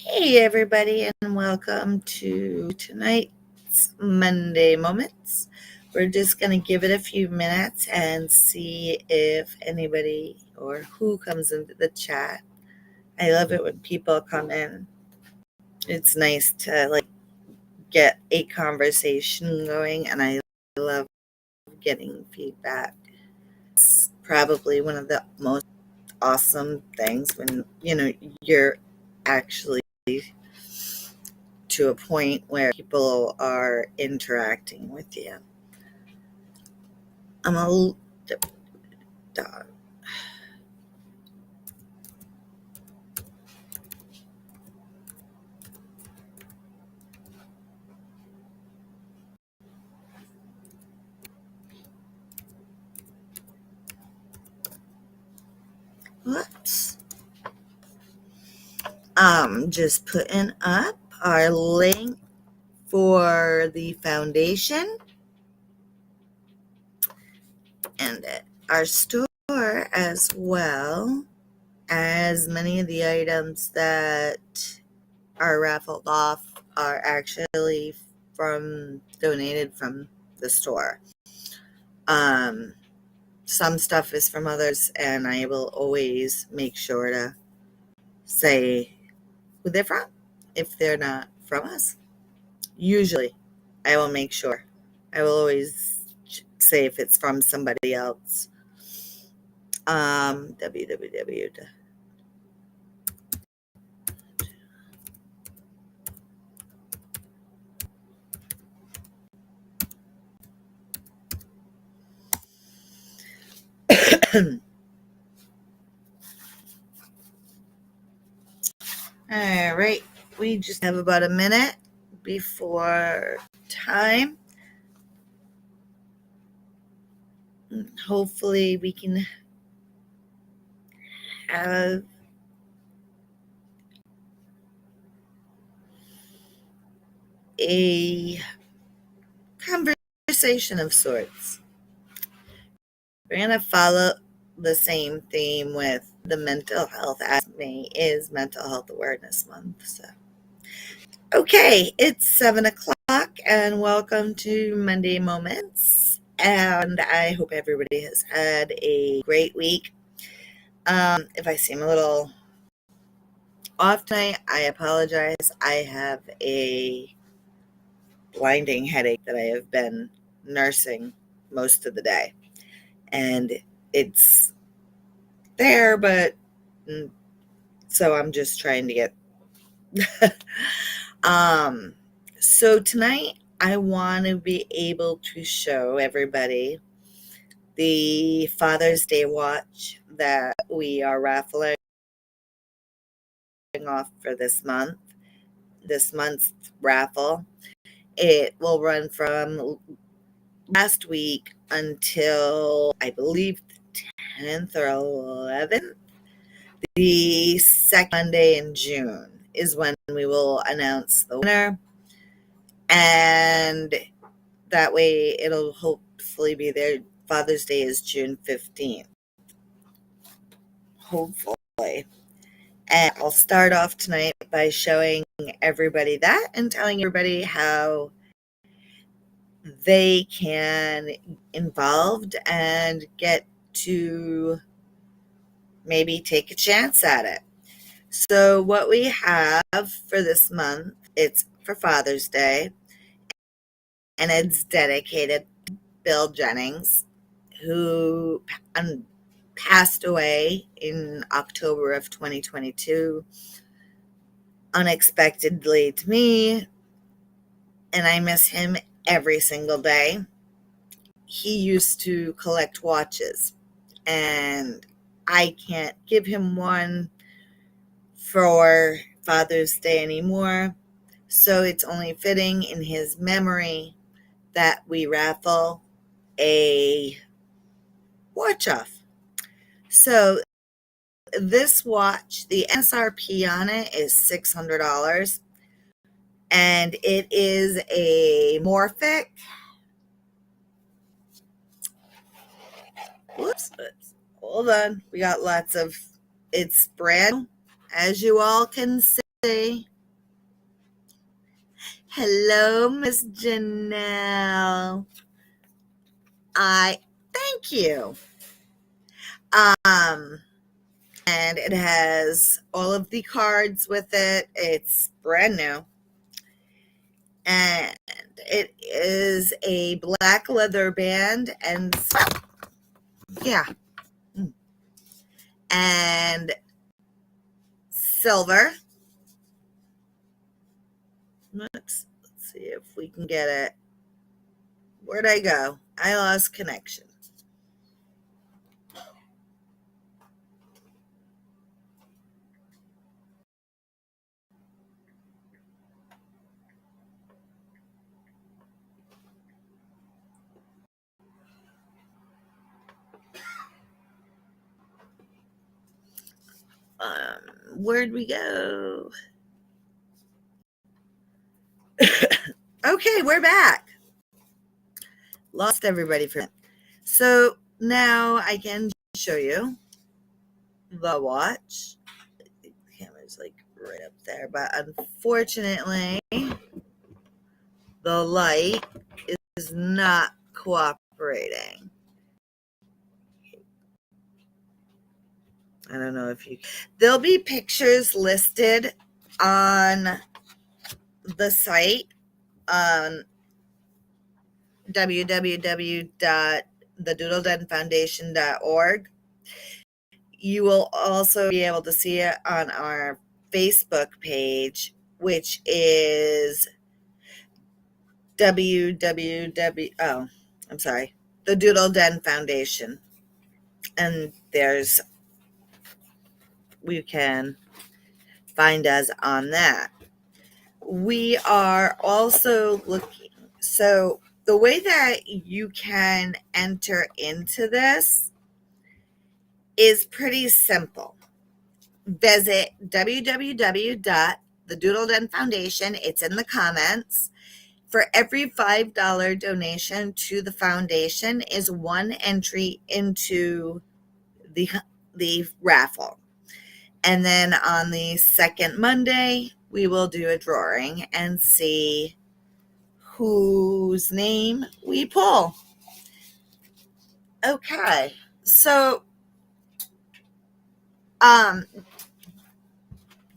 Hey, everybody, and welcome to tonight's Monday Moments. We're just going to give it a few minutes and see if anybody or who comes into the chat. I love it when people come in. It's nice to get a conversation going, and I love getting feedback. It's probably one of the most awesome things when you're actually to a point where people are interacting with you. I'm a dog. Whoops. Just putting up our link for the foundation and our store, as well as many of the items that are raffled off are actually donated from the store. Some stuff is from others, and I will always make sure to say who they're from if they're not from us. Usually, I will make sure. I will always say if it's from somebody else. www. All right, we just have about a minute before time. Hopefully we can have a conversation of sorts. We're going to follow the same theme with the mental health, as May is Mental Health Awareness Month. So, okay, it's 7:00, and welcome to Monday Moments. And I hope everybody has had a great week. If I seem a little off tonight, I apologize. I have a blinding headache that I have been nursing most of the day, and it's there, but so I'm just trying to get so tonight I want to be able to show everybody the Father's Day watch that we are raffling off for this month's raffle. It will run from last week until, I believe, the 10th or 11th. The second Monday in June is when we will announce the winner, and that way it'll hopefully be there. Father's Day is June 15th, hopefully. And I'll start off tonight by showing everybody that and telling everybody how they can get involved and get to maybe take a chance at it. So what we have for this month, it's for Father's Day, and it's dedicated to Bill Jennings, who passed away in October of 2022 unexpectedly to me, and I miss him every single day. He used to collect watches, and I can't give him one for Father's Day anymore, so it's only fitting in his memory that we raffle a watch off. So this watch, the MSRP on it is $600, and it is a Morphic. Whoops. Hold on. We got lots of, it's brand new, as you all can see. Hello, Miss Janelle. Thank you. And it has all of the cards with it. It's brand new. And it is a black leather band and yeah. And silver. Let's see if we can get it. Where'd I go? I lost connection. Where'd we go? Okay, we're back. Lost everybody for a minute. So now I can show you the watch. The camera's like right up there, but unfortunately the light is not cooperating. I don't know if you, there'll be pictures listed on the site on www.thedoodledenfoundation.org. You will also be able to see it on our Facebook page, which is the Doodle Den Foundation. And we can find us on that. We are also looking, so the way that you can enter into this is pretty simple. Visit www.thedoodle Den Foundation. It's in the comments. For every $5 donation to the foundation is one entry into the raffle. And then on the second Monday, we will do a drawing and see whose name we pull. Okay, so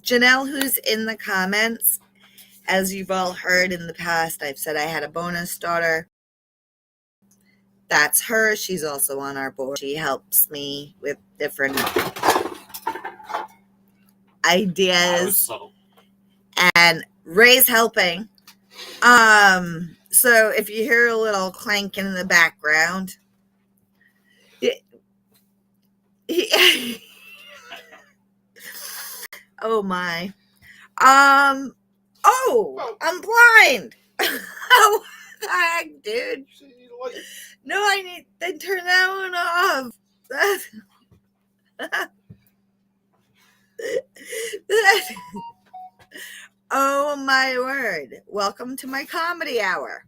Janelle, who's in the comments, as you've all heard in the past, I've said I had a bonus daughter. That's her. She's also on our board. She helps me with different ideas. And Ray's helping. So if you hear a little clanking in the background, oh my. I'm blind. Oh, the heck, dude. No, I need to turn that one off. Oh my word. Welcome to my comedy hour.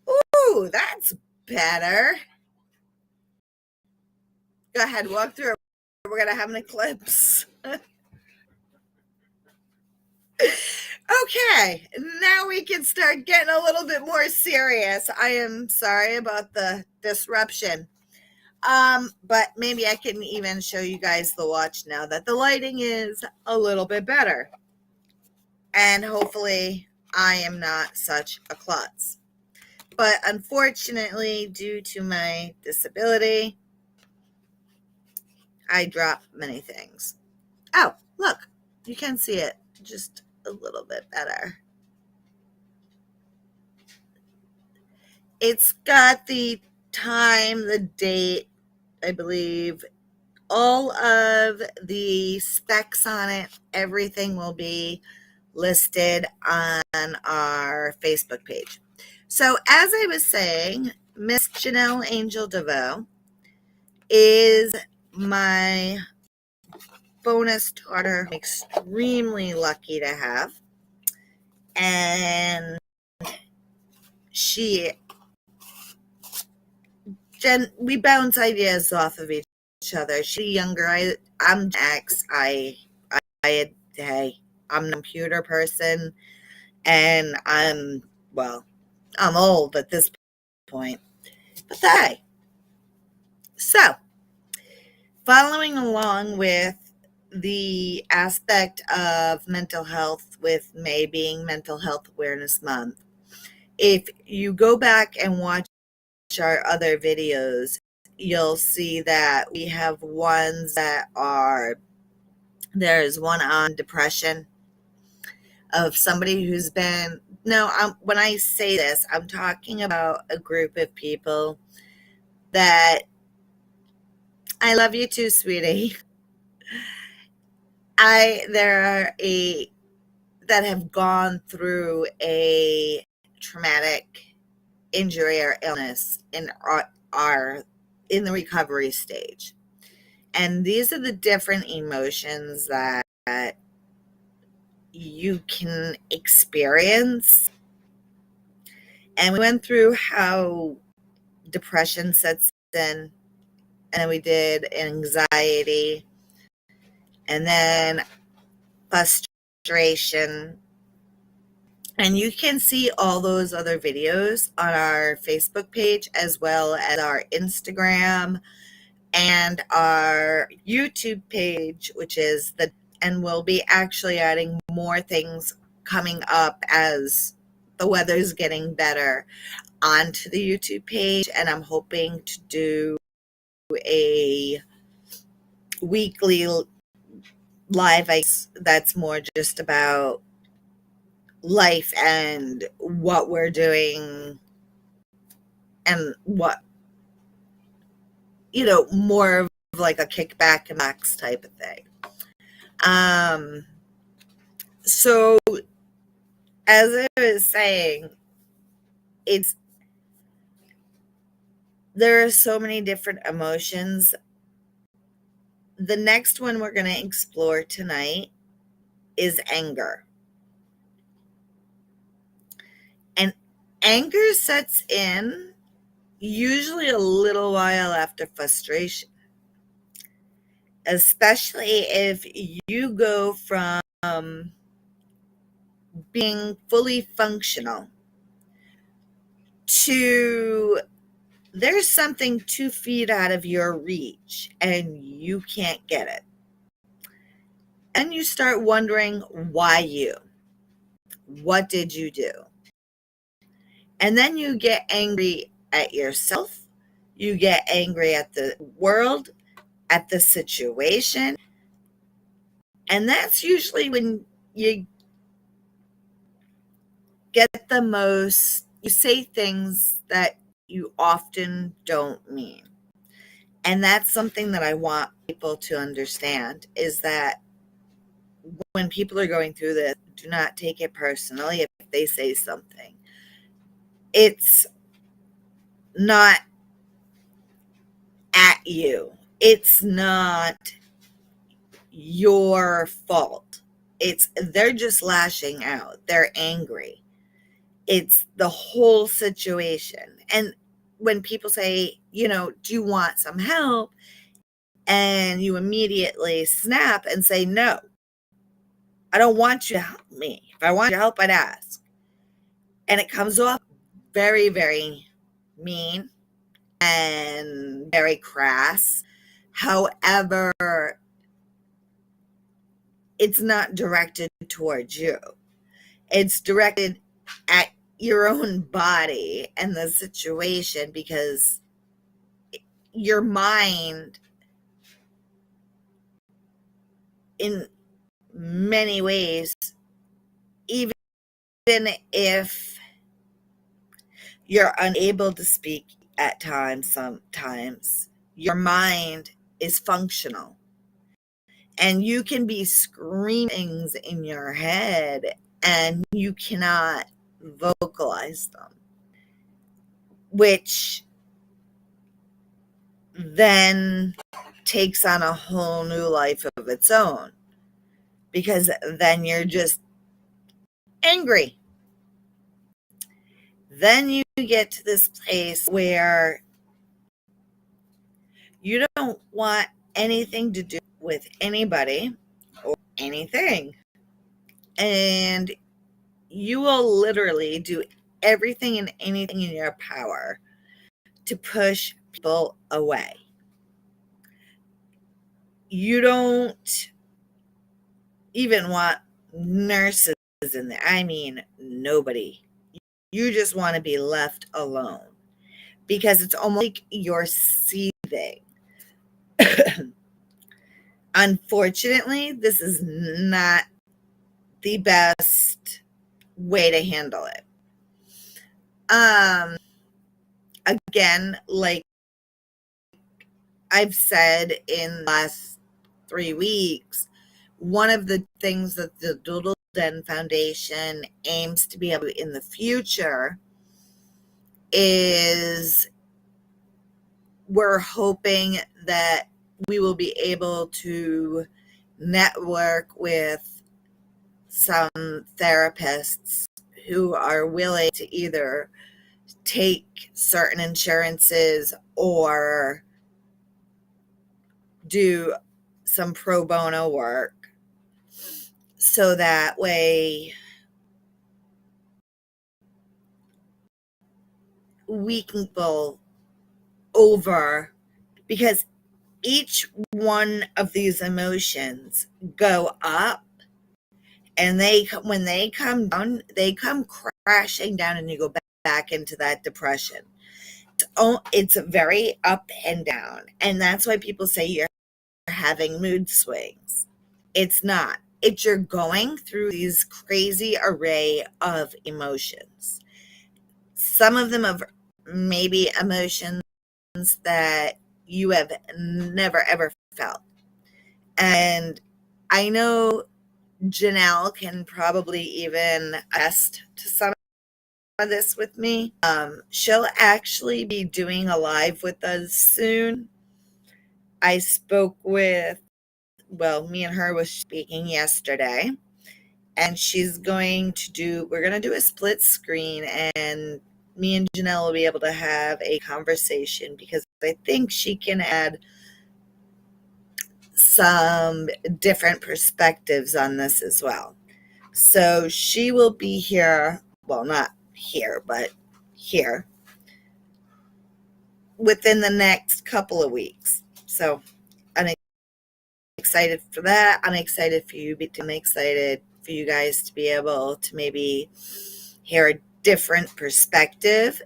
Ooh, that's better. Go ahead, walk through. We're going to have an eclipse. Okay, now we can start getting a little bit more serious. I am sorry about the disruption. But maybe I can even show you guys the watch now that the lighting is a little bit better. And hopefully I am not such a klutz. But unfortunately, due to my disability, I drop many things. Oh, look, you can see it just a little bit better. It's got the time, the date, I believe, all of the specs on it, everything will be listed on our Facebook page. So as I was saying, Miss Janelle Angel DeVoe is my bonus daughter. I'm extremely lucky to have. And we bounce ideas off of each other. She's younger. I'm X. I'm a computer person, And I'm old at this point, but hey. So, following along with the aspect of mental health, with May being Mental Health Awareness Month, if you go back and watch our other videos, you'll see that we have ones that are, there's one on depression of somebody who's been, no, when I say this, I'm talking about a group of people that, I love you too, sweetie. There are that have gone through a traumatic injury or illness and are in the recovery stage. And these are the different emotions that you can experience. And we went through how depression sets in, and we did anxiety, and then frustration. And you can see all those other videos on our Facebook page, as well as our Instagram and our YouTube page, which is and we'll be actually adding more things coming up as the weather's getting better onto the YouTube page. And I'm hoping to do a weekly live that's more just about life and what we're doing, and what, more of like a kickback and max type of thing. So as I was saying, there are so many different emotions. The next one we're going to explore tonight is anger. And anger sets in usually a little while after frustration, especially if you go from being fully functional to there's something 2 feet out of your reach and you can't get it. And you start wondering, why you? What did you do? And then you get angry at yourself. You get angry at the world, at the situation. And that's usually when you get you say things that you often don't mean. And that's something that I want people to understand, is that when people are going through this, do not take it personally if they say something. It's not at you. It's not your fault. They're just lashing out. They're angry. It's the whole situation. And when people say, do you want some help? And you immediately snap and say, no, I don't want you to help me. If I want your help, I'd ask. And it comes off very, very mean and very crass. However, it's not directed towards you. It's directed at your own body and the situation, because your mind, in many ways, even if you're unable to speak at times, sometimes your mind is functional, and you can be screaming in your head and you cannot vocalize them, which then takes on a whole new life of its own, because then you're just angry. Then you get to this place where you don't want anything to do with anybody or anything. And you will literally do everything and anything in your power to push people away. You don't even want nurses in there. I mean, nobody. You just want to be left alone because it's almost like you're seething. Unfortunately, this is not the best way to handle it. Again, like I've said in the last 3 weeks, one of the things that the Doodle Den Foundation aims to be able to in the future is we're hoping that we will be able to network with some therapists who are willing to either take certain insurances or do some pro bono work, so that way we can go over, because each one of these emotions go up, and when they come down, they come crashing down, and you go back into that depression. It's very up and down, and that's why people say you're having mood swings. It's not. It's you're going through these crazy array of emotions. Some of them are maybe emotions that you have never ever felt. And I know Janelle can probably even attest to some of this with me. She'll actually be doing a live with us soon. I spoke with, well, me and her was speaking yesterday, and we're going to do a split screen, and me and Janelle will be able to have a conversation because I think she can add some different perspectives on this as well. So she will be here, well, not here, but here within the next couple of weeks. So I'm excited for that. I'm excited for you guys to be able to maybe hear a different perspective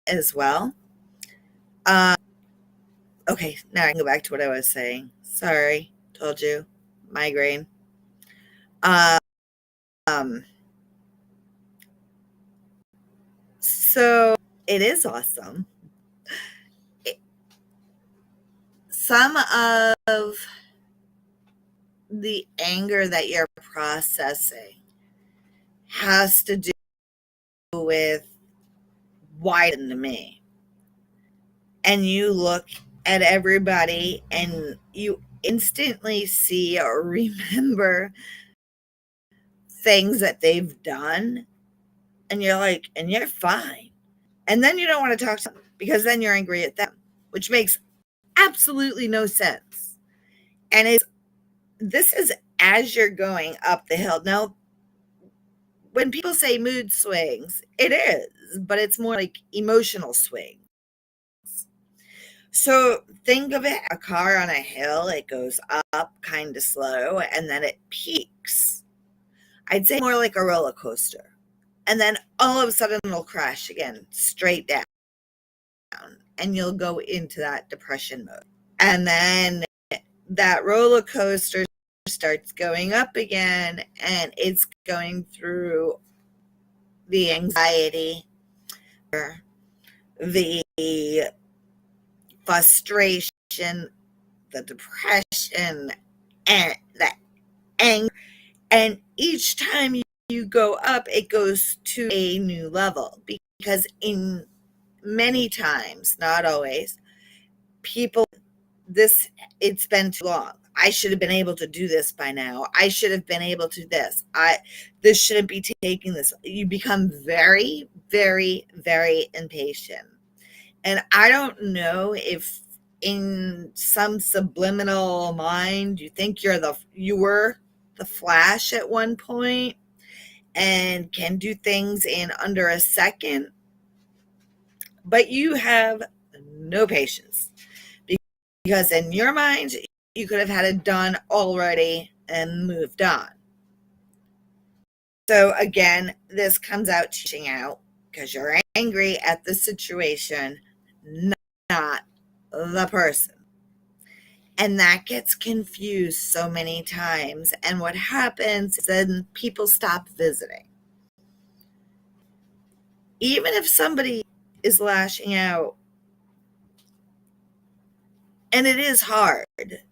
as well. Okay, now I can go back to what I was saying. Sorry, told you, migraine. So it is awesome. Some of the anger that you're processing has to do with why didn't to me. And you look at everybody and you instantly see or remember things that they've done, and you're like, and you're fine. And then you don't want to talk to them because then you're angry at them, which makes absolutely no sense. And this is as you're going up the hill. Now, when people say mood swings, it is, but it's more like emotional swings. So think of it, a car on a hill, it goes up kind of slow and then it peaks. I'd say more like a roller coaster. And then all of a sudden it'll crash again, straight down. And you'll go into that depression mode. And then that roller coaster starts going up again, and it's going through the anxiety, the frustration, the depression, and the anger. And each time you go up, it goes to a new level, because in many times, not always, people, it's been too long. I should have been able to do this by now. I should have been able to this. This shouldn't be taking this. You become very, very, very impatient. And I don't know if in some subliminal mind you think you were the Flash at one point, and can do things in under a second, but you have no patience because in your mind, you could have had it done already and moved on. So again, this comes out teaching out because you're angry at the situation, not the person. And that gets confused so many times. And what happens is then people stop visiting. Even if somebody is lashing out, and it is hard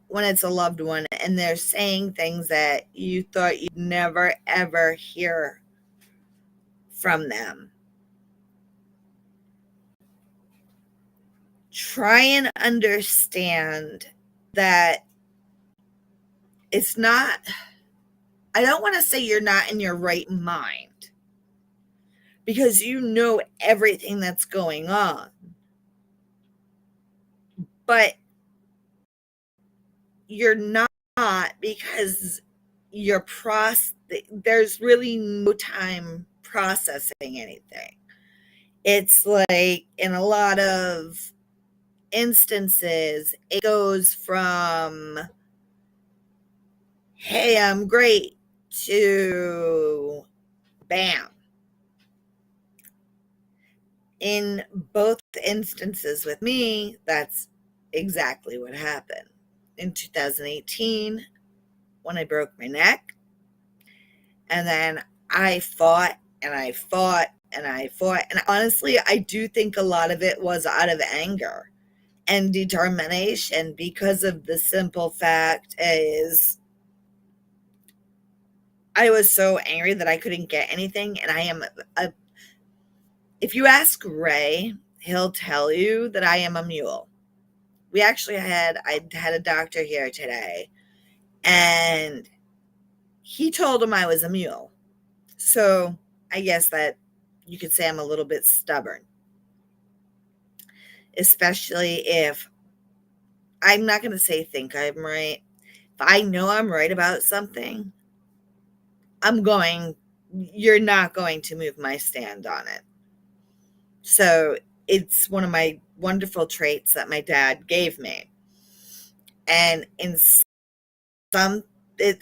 when it's a loved one and they're saying things that you thought you'd never, ever hear from them. Try and understand that it's not, I don't want to say you're not in your right mind because you know everything that's going on, but you're not because there's really no time processing anything. It's like in a lot of instances, it goes from, hey, I'm great to bam. In both instances with me, that's exactly what happened. In 2018, when I broke my neck, and then I fought and I fought and I fought. And honestly, I do think a lot of it was out of anger and determination because of the simple fact is I was so angry that I couldn't get anything. And if you ask Ray, he'll tell you that I am a mule. I had a doctor here today and he told him I was a mule. So I guess that you could say I'm a little bit stubborn, especially if I'm not going to say think I'm right. If I know I'm right about something, you're not going to move my stand on it. So it's one of my wonderful traits that my dad gave me. And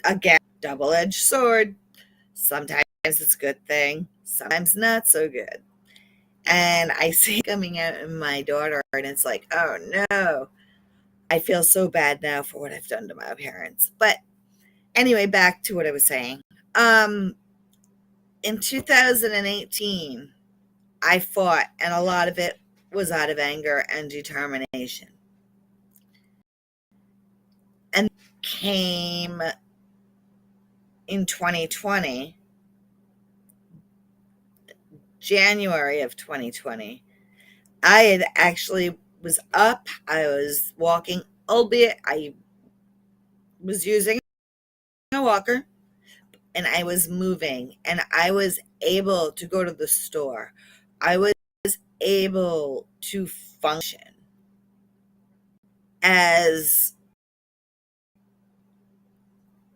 again, double-edged sword. Sometimes it's a good thing, sometimes not so good. And I see it coming out in my daughter, and it's like, oh no, I feel so bad now for what I've done to my parents. But anyway, back to what I was saying. In 2018, I fought, and a lot of it was out of anger and determination. And came in 2020, January of 2020. I had actually was up, I was walking, albeit I was using a walker, and I was moving, and I was able to go to the store. I was able to function as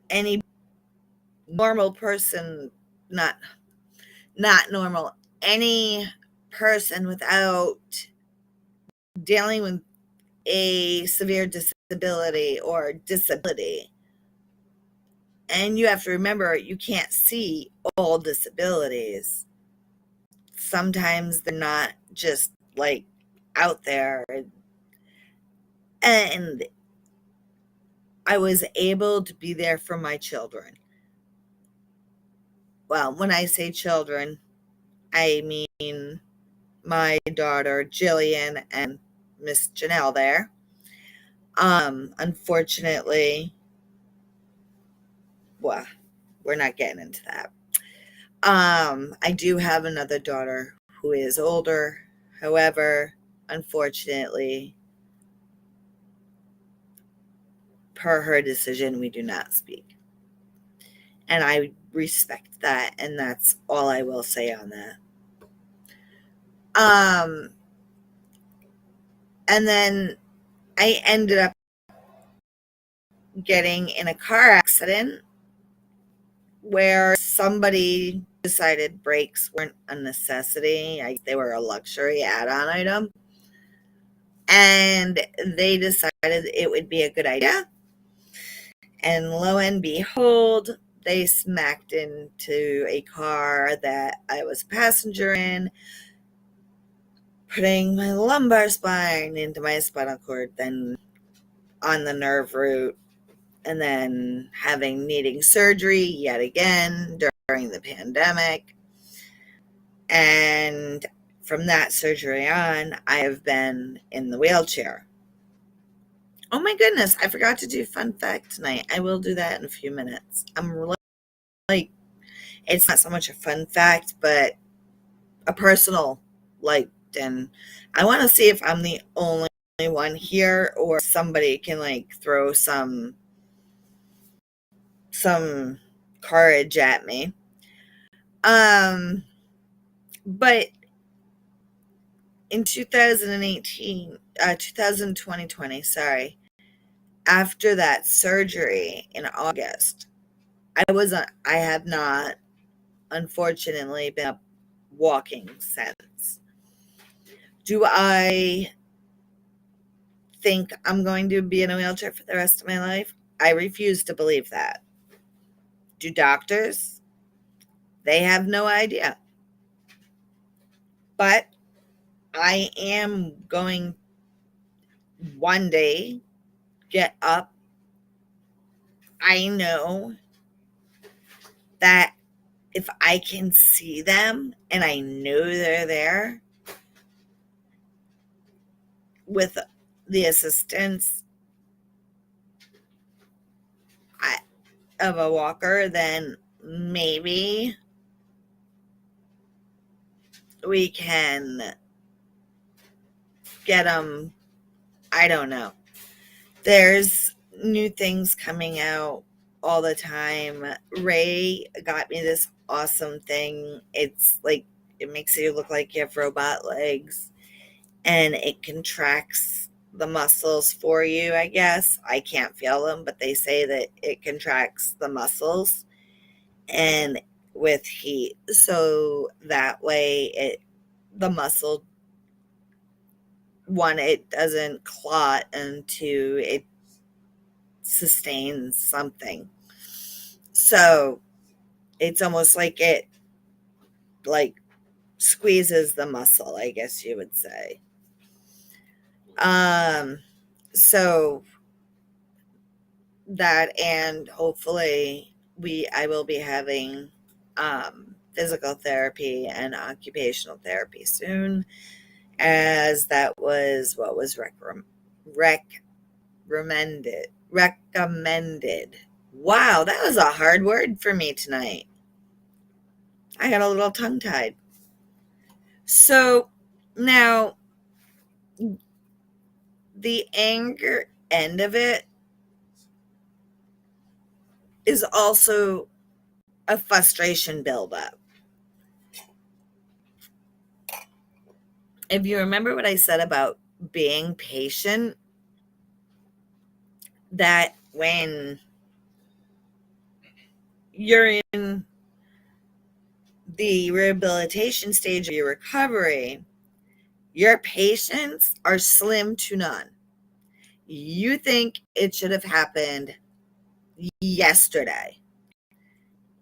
any normal person, not normal, any person without dealing with a severe disability or disability. And you have to remember, you can't see all disabilities. Sometimes they're not just like out there. And I was able to be there for my children. Well, when I say children, I mean my daughter Jillian and Miss Janelle there. Unfortunately, well, we're not getting into that. I do have another daughter who is older. However, unfortunately, per her decision, we do not speak. And I respect that, and that's all I will say on that. And then I ended up getting in a car accident where somebody decided brakes weren't a necessity. They were a luxury add-on item. And they decided it would be a good idea. And lo and behold, they smacked into a car that I was a passenger in, putting my lumbar spine into my spinal cord, then on the nerve root, and then needing surgery yet again during the pandemic. And from that surgery on, I have been in the wheelchair. Oh my goodness, I forgot to do fun fact tonight. I will do that in a few minutes. I'm like, it's not so much a fun fact, but a personal, and I want to see if I'm the only one here or somebody can throw some courage at me. But in 2020, sorry, after that surgery in August, I have not, unfortunately, been up walking since. Do I think I'm going to be in a wheelchair for the rest of my life? I refuse to believe that. Do doctors? They have no idea. But I am going one day get up. I know that if I can see them and I know they're there with the assistance of a walker, then maybe we can get them. I don't know. There's new things coming out all the time. Ray got me this awesome thing. It's like, it makes you look like you have robot legs, and it contracts the muscles for you, I guess. I can't feel them, but they say that it contracts the muscles and with heat. So that way the muscle, one, it doesn't clot, and two, it sustains something. So it's almost like it squeezes the muscle, I guess you would say. So that, and hopefully I will be having physical therapy and occupational therapy soon, as that was what was recommended. Wow, that was a hard word for me tonight. I got a little tongue-tied. So now the anger end of it is also a frustration buildup. If you remember what I said about being patient, that when you're in the rehabilitation stage of your recovery, your patience are slim to none. You think it should have happened yesterday.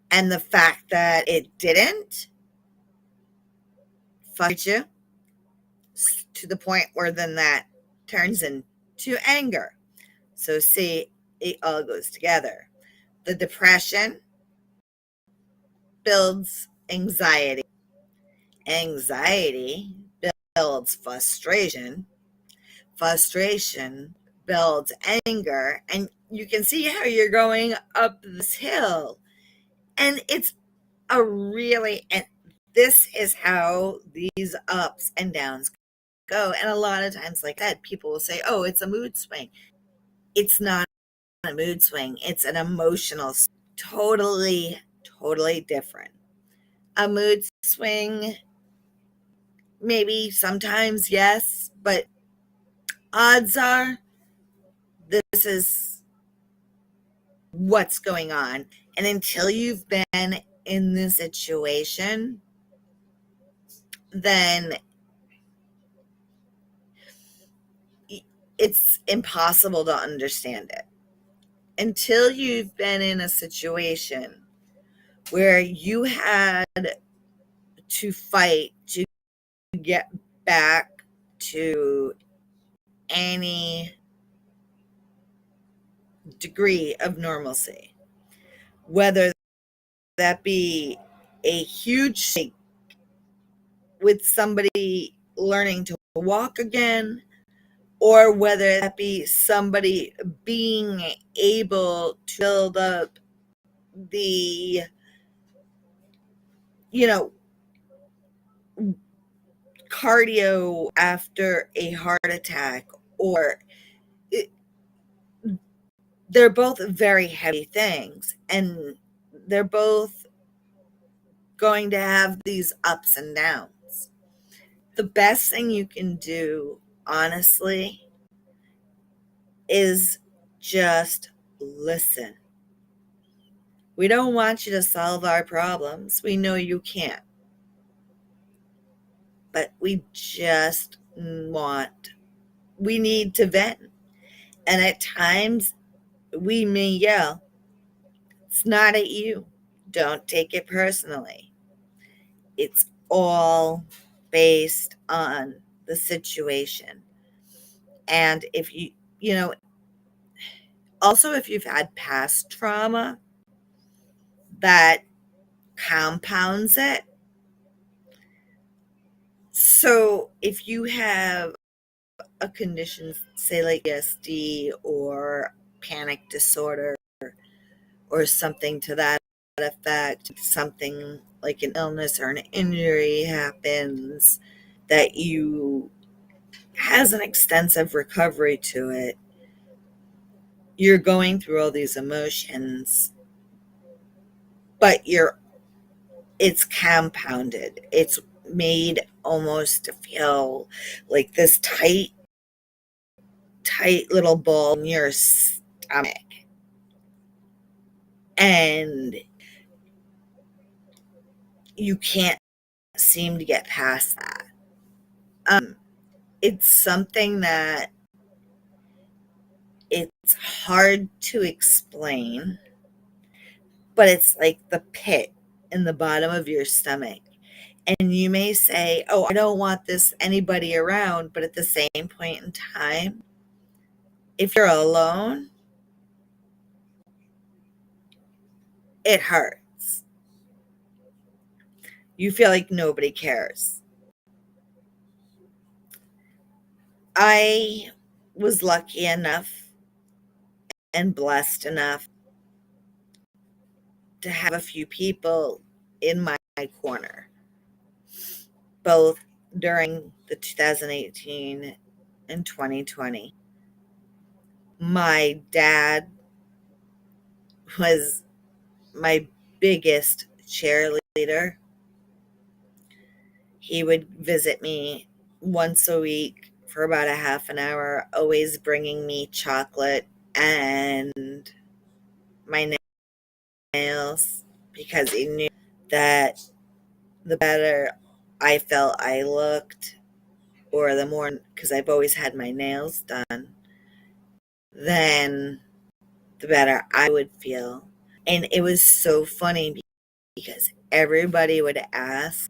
And the fact that it didn't frustrates you to the point where then that turns into anger. So see, it all goes together. The depression builds anxiety. Anxiety builds frustration. Frustration builds anger. And you can see how you're going up this hill. And it's and this is how these ups and downs go. And a lot of times, like that, people will say, oh, it's a mood swing. It's not a mood swing. It's an emotional, totally different. A mood swing, maybe sometimes, yes, but odds are this is what's going on. And until you've been in this situation, then it's impossible to understand it. Until you've been in a situation where you had to fight to get back to any degree of normalcy, whether that be a huge shake with somebody learning to walk again, or whether that be somebody being able to build up the, you know, cardio after a heart attack, or it, they're both very heavy things, and they're both going to have these ups and downs. The best thing you can do, honestly, is just listen. We don't want you to solve our problems. We know you can't. But we need to vent. And at times we may yell. It's not at you. Don't take it personally. It's all based on the situation. And if also if you've had past trauma, that compounds it. So if you have a condition, say like PTSD or panic disorder or something to that effect, something like an illness or an injury happens that has an extensive recovery to it, you're going through all these emotions, but it's compounded. It's made almost to feel like this tight little ball in your stomach. And you can't seem to get past that. It's something that it's hard to explain, but it's like the pit in the bottom of your stomach. And you may say, oh, I don't want anybody around. But at the same point in time, if you're alone, it hurts. You feel like nobody cares. I was lucky enough and blessed enough to have a few people in my corner, both during the 2018 and 2020. My dad was my biggest cheerleader. He would visit me once a week for about a half an hour, always bringing me chocolate and my nails, because he knew that the better I felt I looked, or the more, because I've always had my nails done, then the better I would feel. And it was so funny because everybody would ask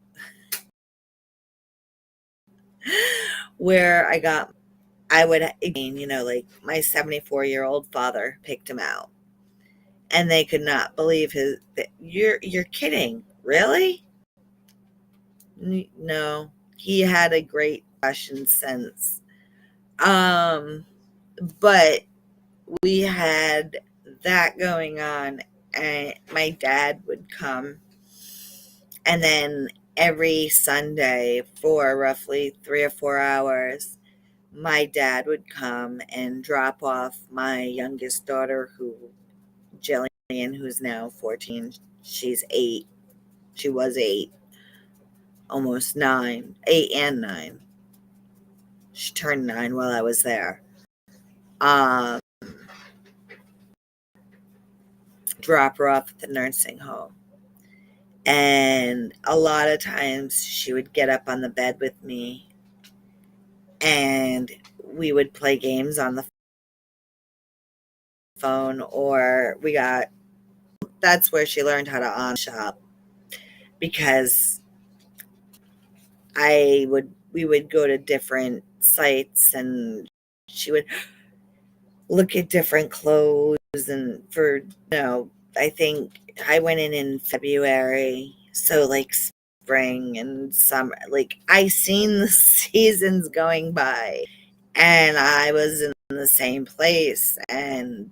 where I would, again, like my 74-year-old father picked him out. And they could not believe you're kidding. Really? No, he had a great fashion sense. But we had that going on, and my dad would come, and then every Sunday for roughly 3 or 4 hours, my dad would come and drop off my youngest daughter, Jillian, who's now 14. She's 8. She was 8, almost 9, 8 and 9. She turned 9 while I was there. Um, Drop her off at the nursing home. And a lot of times she would get up on the bed with me and we would play games on the phone, or that's where she learned how to on shop, because we would go to different sites and she would look at different clothes. And I think I went in February, so like spring and summer, like I seen the seasons going by, and I was in the same place, and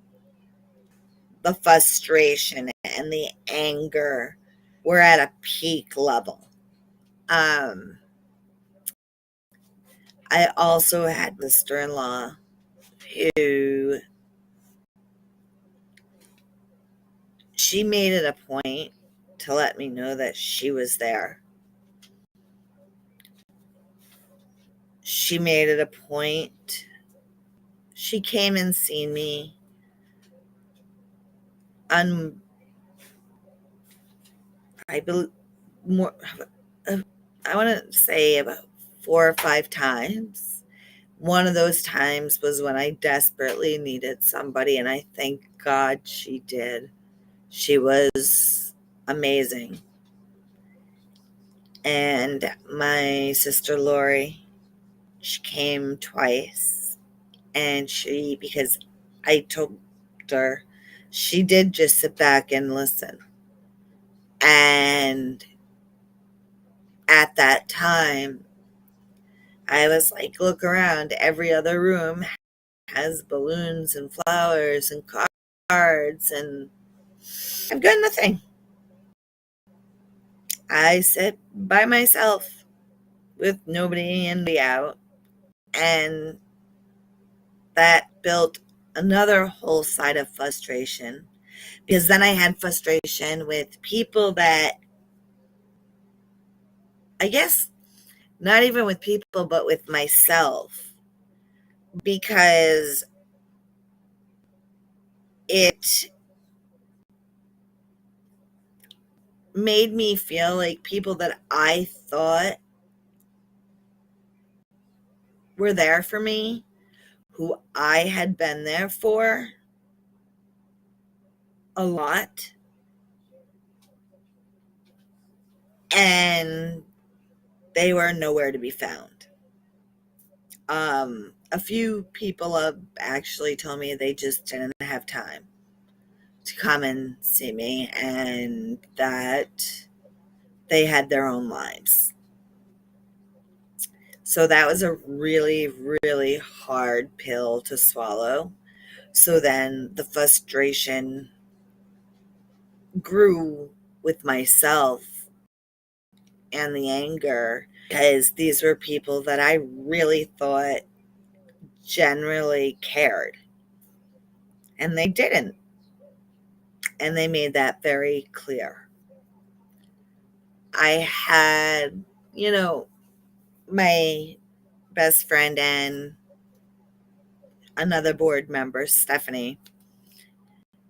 the frustration and the anger were at a peak level. um I also had a sister-in-law who, she made it a point to let me know that she was there. She made it a point. She came and seen me on, I believe, more, I want to say about 4 or 5 times. One of those times was when I desperately needed somebody, and I thank God she did. She was amazing. And my sister Lori, she came twice, and because I told her, she did just sit back and listen. And at that time, I was like, look around. Every other room has balloons and flowers and cards, and I've got nothing. I sit by myself with nobody in the out. And that built another whole side of frustration, because then I had frustration with people that, I guess, not even with people, but with myself, because it made me feel like people that I thought were there for me, who I had been there for a lot, and they were nowhere to be found. A few people have actually told me they just didn't have time to come and see me, and that they had their own lives. So that was a really, really hard pill to swallow. So then the frustration grew with myself, and the anger, because these were people that I really thought generally cared, and they didn't. And they made that very clear. I had, my best friend and another board member, Stephanie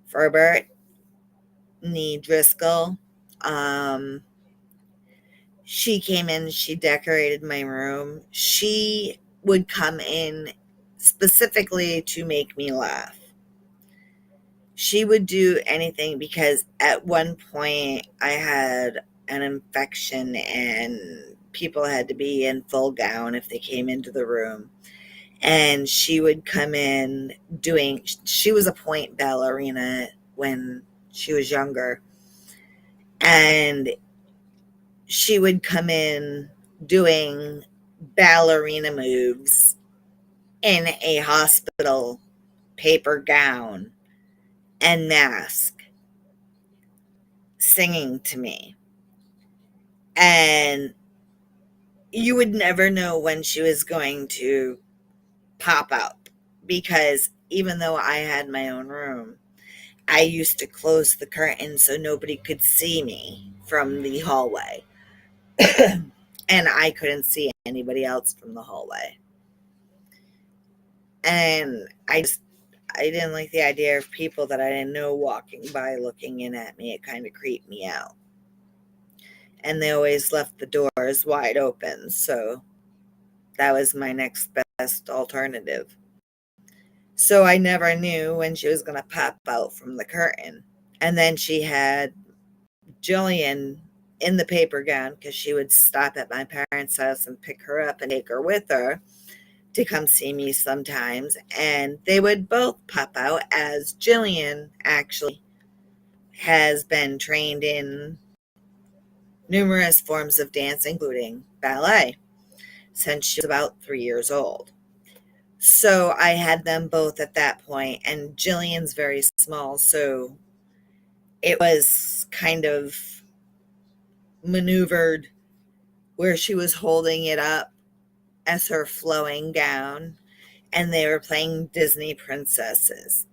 Ferbert, Nee Driscoll. Um, she came in, she decorated my room. She would come in specifically to make me laugh. She would do anything, because at one point I had an infection and people had to be in full gown if they came into the room. And she would come in she was a point ballerina when she was younger. And she would come in doing ballerina moves in a hospital paper gown and mask, singing to me. And you would never know when she was going to pop up, because even though I had my own room, I used to close the curtain so nobody could see me from the hallway. And I couldn't see anybody else from the hallway. And I didn't like the idea of people that I didn't know walking by looking in at me. It kind of creeped me out. and they always left the doors wide open. So that was my next best alternative. So I never knew when she was going to pop out from the curtain. And then she had Jillian in the paper gown because she would stop at my parents' house and pick her up and take her with her to come see me sometimes. And they would both pop out, as Jillian actually has been trained in numerous forms of dance, including ballet, since she was about 3 years old. So I had them both at that point, and Jillian's very small, so it was kind of maneuvered where she was holding it up as her flowing gown, and they were playing Disney princesses.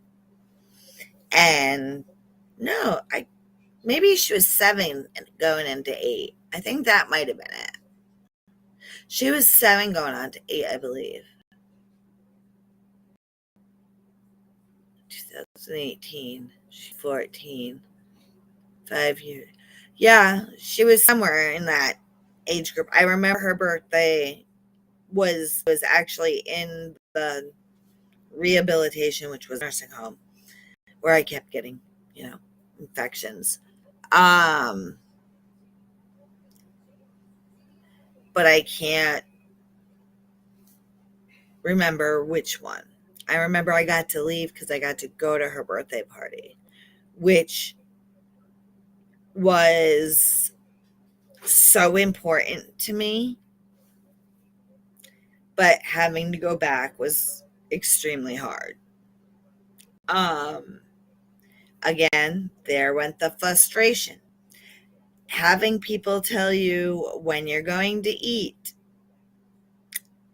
And no, I maybe she was 7 going into 8. I think that might have been it. She was 7 going on to 8, I believe. 2018, she's 14, 5 years. Yeah, she was somewhere in that age group. I remember her birthday was actually in the rehabilitation, which was nursing home, where I kept getting, infections. Um, but I can't remember which one. I remember I got to leave because I got to go to her birthday party, which was so important to me. But having to go back was extremely hard. Um, Again, there went the frustration. Having people tell you when you're going to eat,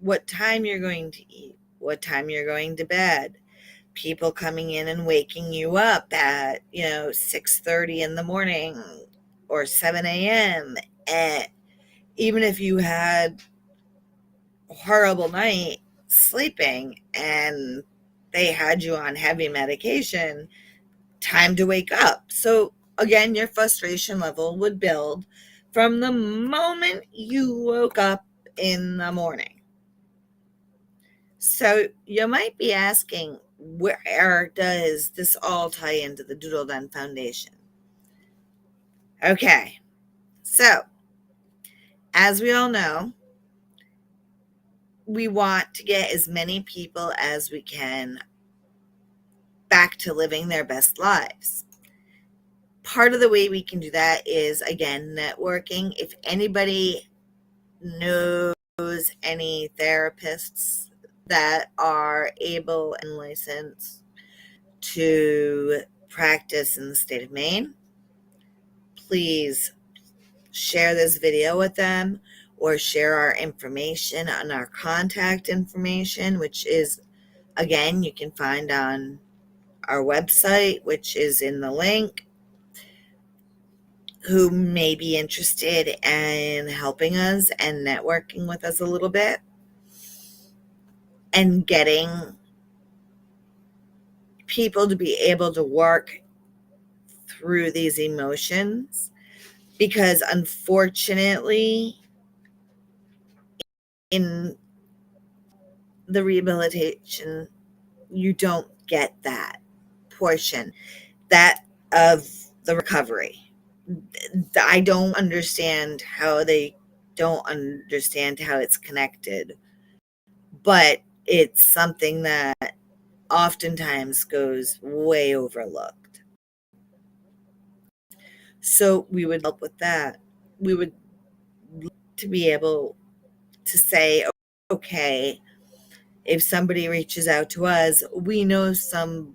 what time you're going to eat, what time you're going to bed. People coming in and waking you up at 6:30 in the morning or 7 a.m. And even if you had a horrible night sleeping and they had you on heavy medication, time to wake up. So again, your frustration level would build from the moment you woke up in the morning. So you might be asking, where does this all tie into the Doodle Den Foundation? Okay, so as we all know, we want to get as many people as we can back to living their best lives. Part of the way we can do that is, again, networking. If anybody knows any therapists that are able and licensed to practice in the state of Maine, please share this video with them or share our information on our contact information, which is, again, you can find on our website, which is in the link, who may be interested in helping us and networking with us a little bit and getting people to be able to work through these emotions. Because unfortunately, in the rehabilitation, you don't get that portion, that of the recovery. I don't understand how they don't understand how it's connected, but it's something that oftentimes goes way overlooked. So we would help with that. We would to be able to say, okay, if somebody reaches out to us, we know somebody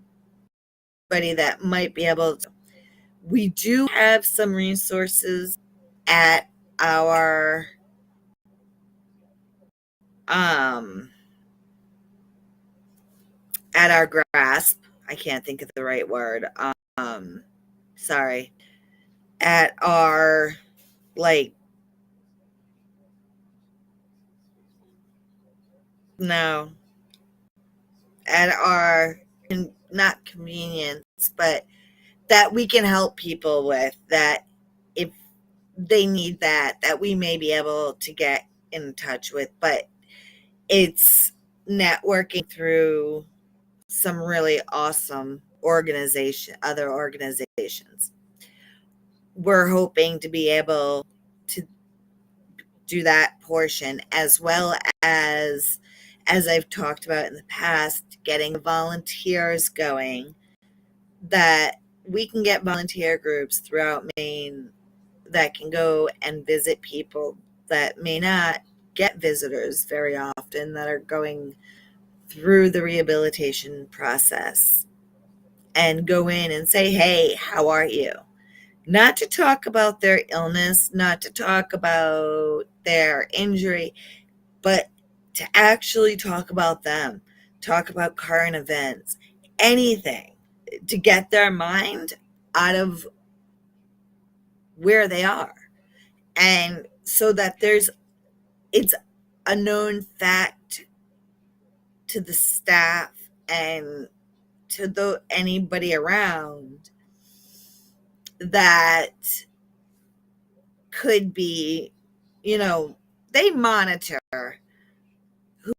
that might be able to. We do have some resources at our um at our grasp. I can't think of the right word. Sorry. At our, like, no, at our, not convenience, but that we can help people with, that if they need that we may be able to get in touch with, but it's networking through some really awesome other organizations. We're hoping to be able to do that portion, as well as I've talked about in the past, getting volunteers going, that we can get volunteer groups throughout Maine that can go and visit people that may not get visitors very often, that are going through the rehabilitation process, and go in and say, hey, how are you? Not to talk about their illness, not to talk about their injury, but to actually talk about them, talk about current events, anything to get their mind out of where they are. And so that it's a known fact to the staff and to anybody around that could be, they monitor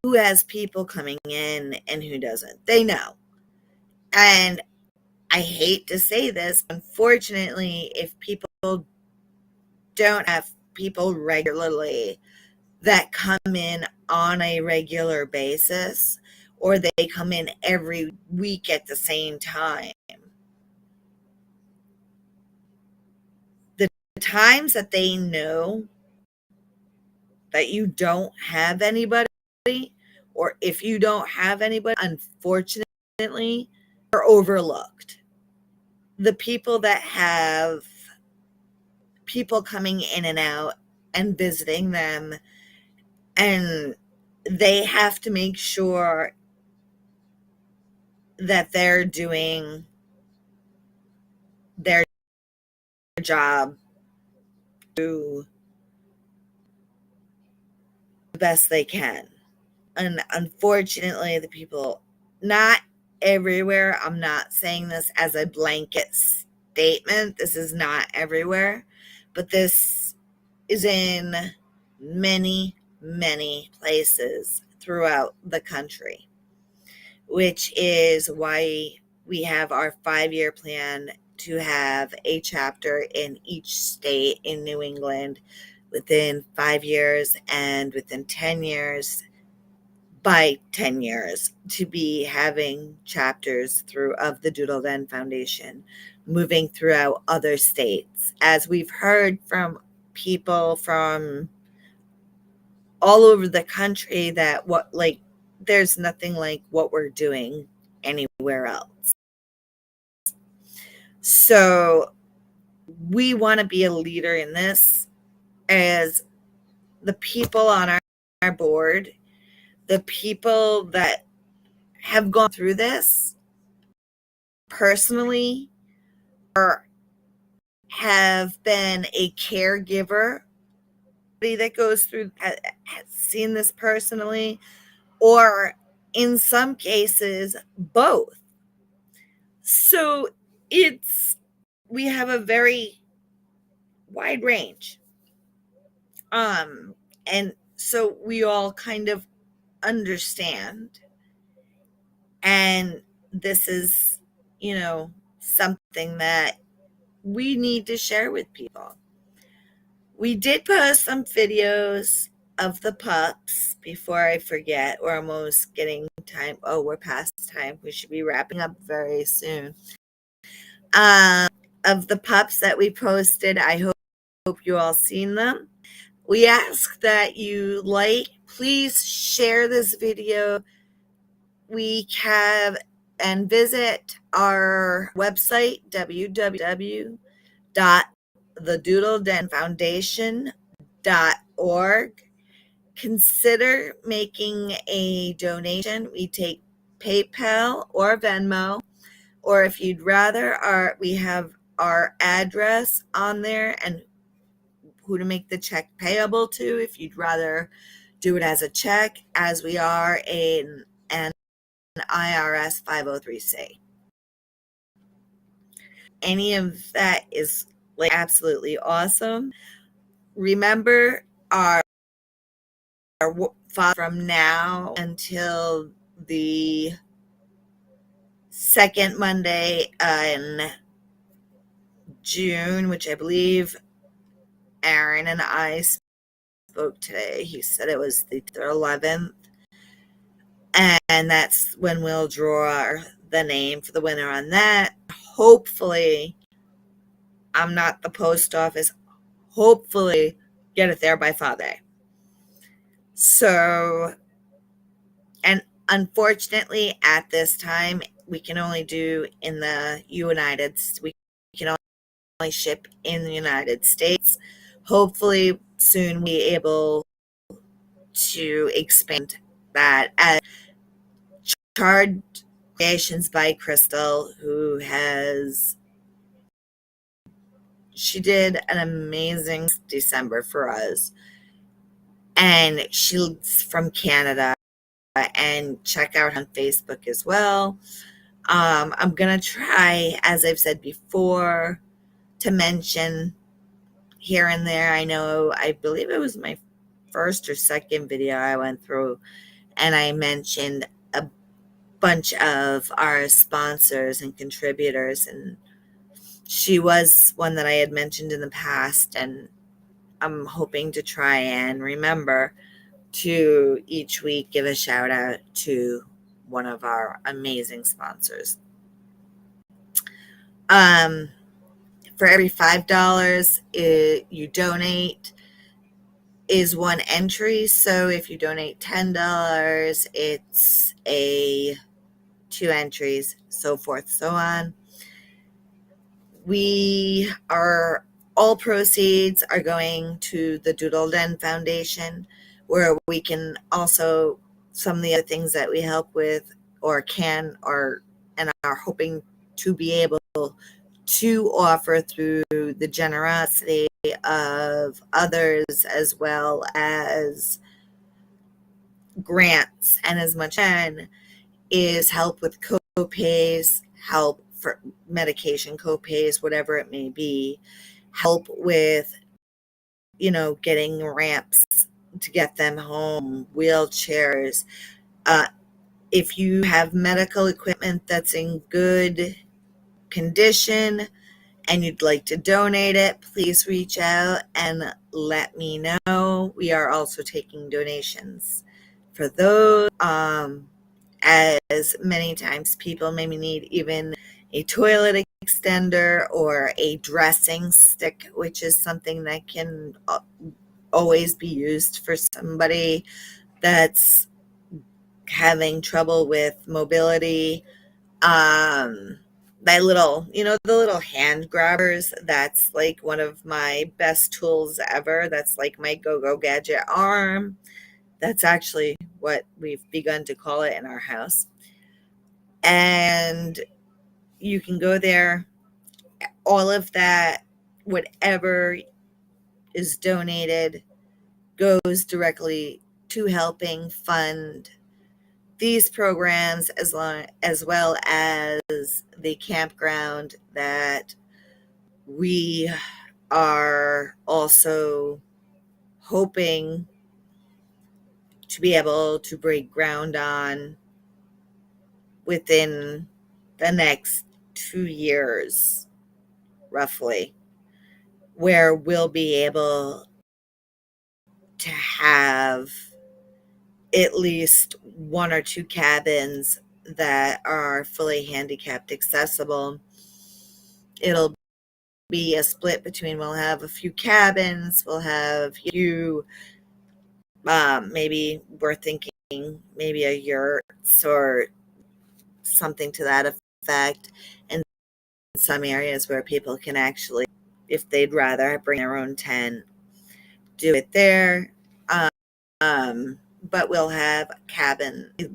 who has people coming in and who doesn't. They know. And I hate to say this, unfortunately, if people don't have people regularly that come in on a regular basis, or they come in every week at the same time, the times that they know that you don't have anybody, or if you don't have anybody, unfortunately, are overlooked. The people that have people coming in and out and visiting them, and they have to make sure that they're doing their job to the best they can. And unfortunately, the people, not everywhere, I'm not saying this as a blanket statement, this is not everywhere, but this is in many, many places throughout the country, which is why we have our 5-year plan to have a chapter in each state in New England within 5 years, and within 10 years, by 10 years, to be having chapters of the Doodle Den Foundation moving throughout other states. As we've heard from people from all over the country, that there's nothing like what we're doing anywhere else. So we want to be a leader in this, as the people on our board, the people that have gone through this personally, or have been a caregiver that goes through, has seen this personally, or in some cases, both. So we have a very wide range. And so we all kind of understand. And this is, something that we need to share with people. We did post some videos of the pups. Before I forget, we're almost getting time. Oh, we're past time. We should be wrapping up very soon. Of the pups that we posted, I hope you all seen them. We ask that you please share this video. We have, and visit our website, www.thedoodledenfoundation.org. Consider making a donation. We take PayPal or Venmo, or if you'd rather, we have our address on there and who to make the check payable to, if you'd rather do it as a check, as we are an IRS 503C. Any of that is absolutely awesome. remember our from now until the second Monday in June, which I believe Aaron and I spoke today. He said it was the 11th, and that's when we'll draw the name for the winner on that. Hopefully, I'm not the post office. Hopefully, get it there by Friday. So, and unfortunately, at this time, we can only do in the United States. We can only ship in the United States. Hopefully, soon we'll be able to expand that. As Charred Creations by Crystal, she did an amazing December for us, and she's from Canada, and check out on Facebook as well. I'm gonna try, as I've said before, to mention here and there. I believe it was my first or second video I went through, and I mentioned a bunch of our sponsors and contributors, and she was one that I had mentioned in the past, and I'm hoping to try and remember to each week give a shout out to one of our amazing sponsors. For every $5 you donate is one entry. So if you donate $10, it's two entries, so forth, so on. All proceeds are going to the Doodle Den Foundation, where we can also, some of the other things that we help with and are hoping to be able to offer through the generosity of others, as well as grants, and as much is help with co-pays, help for medication co-pays, whatever it may be, help with, getting ramps to get them home, wheelchairs. If you have medical equipment that's in good condition and you'd like to donate it, please reach out and let me know. We are also taking donations for those. As many times people maybe need even a toilet extender or a dressing stick, which is something that can always be used for somebody that's having trouble with mobility. The little hand grabbers, that's like one of my best tools ever. That's like my go-go gadget arm. That's actually what we've begun to call it in our house. And you can go there. All of that, whatever is donated, goes directly to helping fund these programs, as well as the campground that we are also hoping to be able to break ground on within the next 2 years, roughly, where we'll be able to have at least one or two cabins that are fully handicapped accessible. It'll be a split between, we'll have a few cabins, we'll have a few, maybe we're thinking maybe a yurt or something to that effect, and some areas where people can actually, if they'd rather bring their own tent, do it there. But we'll have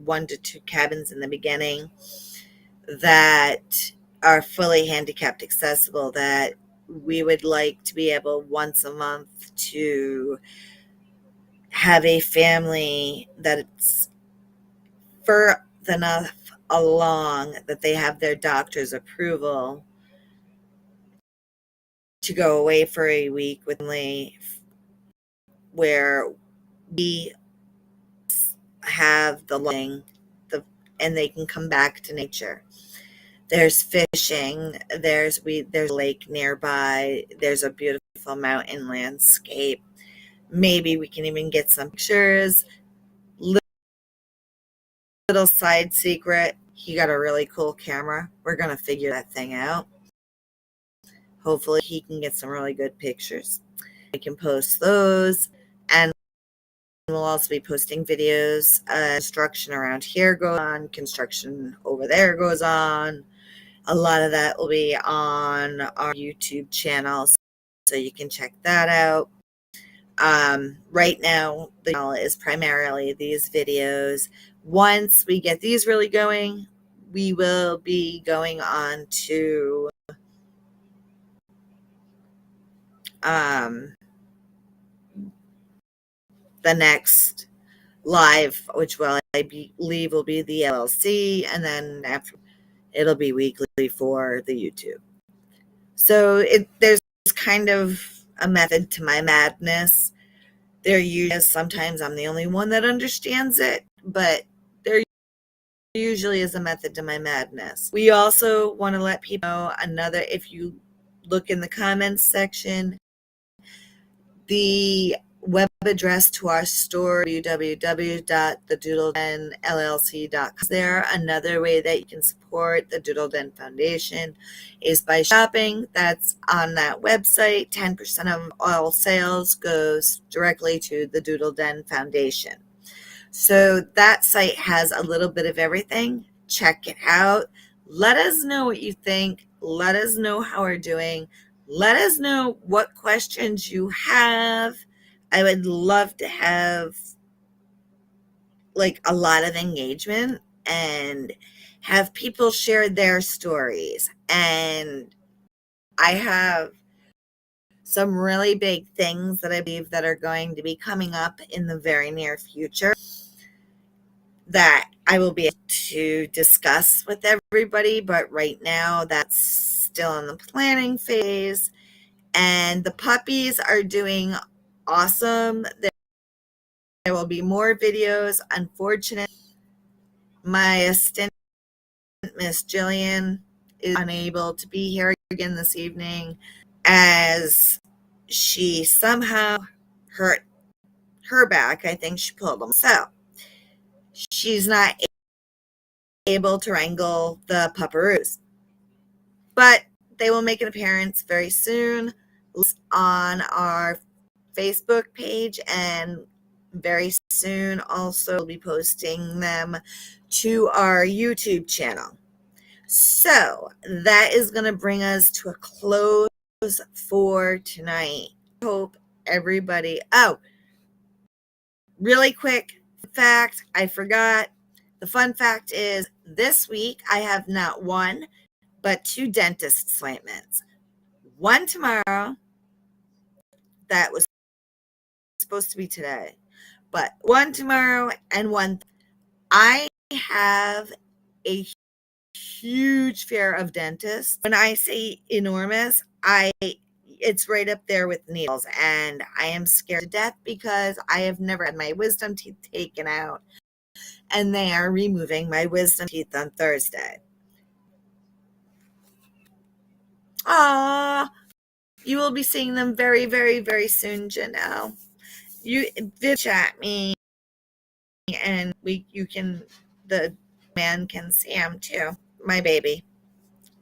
one to two cabins in the beginning that are fully handicapped accessible, that we would like to be able once a month to have a family that's far enough along that they have their doctor's approval to go away for a week with me where we have the lighting, and they can come back to nature. There's fishing, there's a lake nearby, there's a beautiful mountain landscape. Maybe we can even get some pictures. Little side secret, he got a really cool camera. We're going to figure that thing out. Hopefully he can get some really good pictures. We can post those, and we'll also be posting videos. Construction around here goes on, construction over there goes on. A lot of that will be on our YouTube channel, so you can check that out. Right now, the channel is primarily these videos. Once we get these really going, we will be going on to the next live, which I believe will be the LLC, and then after it'll be weekly for the YouTube. So there's kind of a method to my madness. Sometimes I'm the only one that understands it, but there usually is a method to my madness. We also want to let people know if you look in the comments section, the web address to our store, www.thedoodledenllc.com. There, another way that you can support the Doodle Den Foundation is by shopping. That's on that website. 10% of all sales goes directly to the Doodle Den Foundation. So that site has a little bit of everything. Check it out. Let us know what you think. Let us know how we're doing. Let us know what questions you have. I would love to have a lot of engagement and have people share their stories. And I have some really big things that I believe that are going to be coming up in the very near future that I will be able to discuss with everybody. But right now, that's still in the planning phase. And the puppies are doing awesome. There will be more videos. Unfortunately, my assistant, Miss Jillian, is unable to be here again this evening as she somehow hurt her back. I think she pulled them. So she's not able to wrangle the pupperoos. But they will make an appearance very soon on our Facebook page, and very soon also we'll be posting them to our YouTube channel. So that is going to bring us to a close for tonight. I hope everybody, really quick fact, I forgot. The fun fact is this week I have not one, but 2 dentist appointments. One tomorrow, that was supposed to be today, but one tomorrow and one. I have a huge fear of dentists. When I say enormous, it's right up there with needles, and I am scared to death because I have never had my wisdom teeth taken out, and they are removing my wisdom teeth on Thursday. You will be seeing them very, very, very soon, Janelle. You video chat me, and the man can see him too. My baby.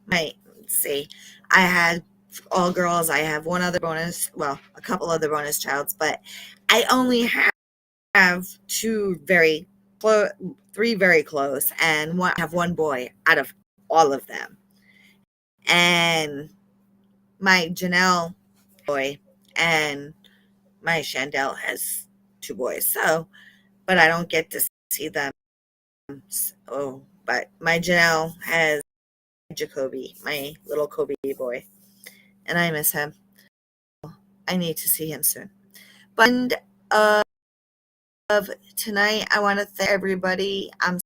Let's see. I had all girls. I have one other bonus, a couple other bonus childs, but I only have 3 very close, and I have one boy out of all of them. And my Janelle boy and my Chandel has 2 boys. So, but I don't get to see them. But my Janelle has Jacoby, my little Kobe boy, and I miss him. I need to see him soon. But of tonight, I want to thank everybody. I'm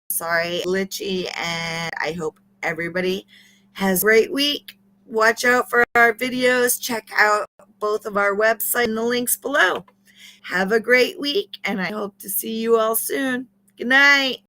sorry, glitchy, and I hope everybody has a great week. Watch out for our videos. Check out both of our websites and the links below. Have a great week, and I hope to see you all soon. Good night.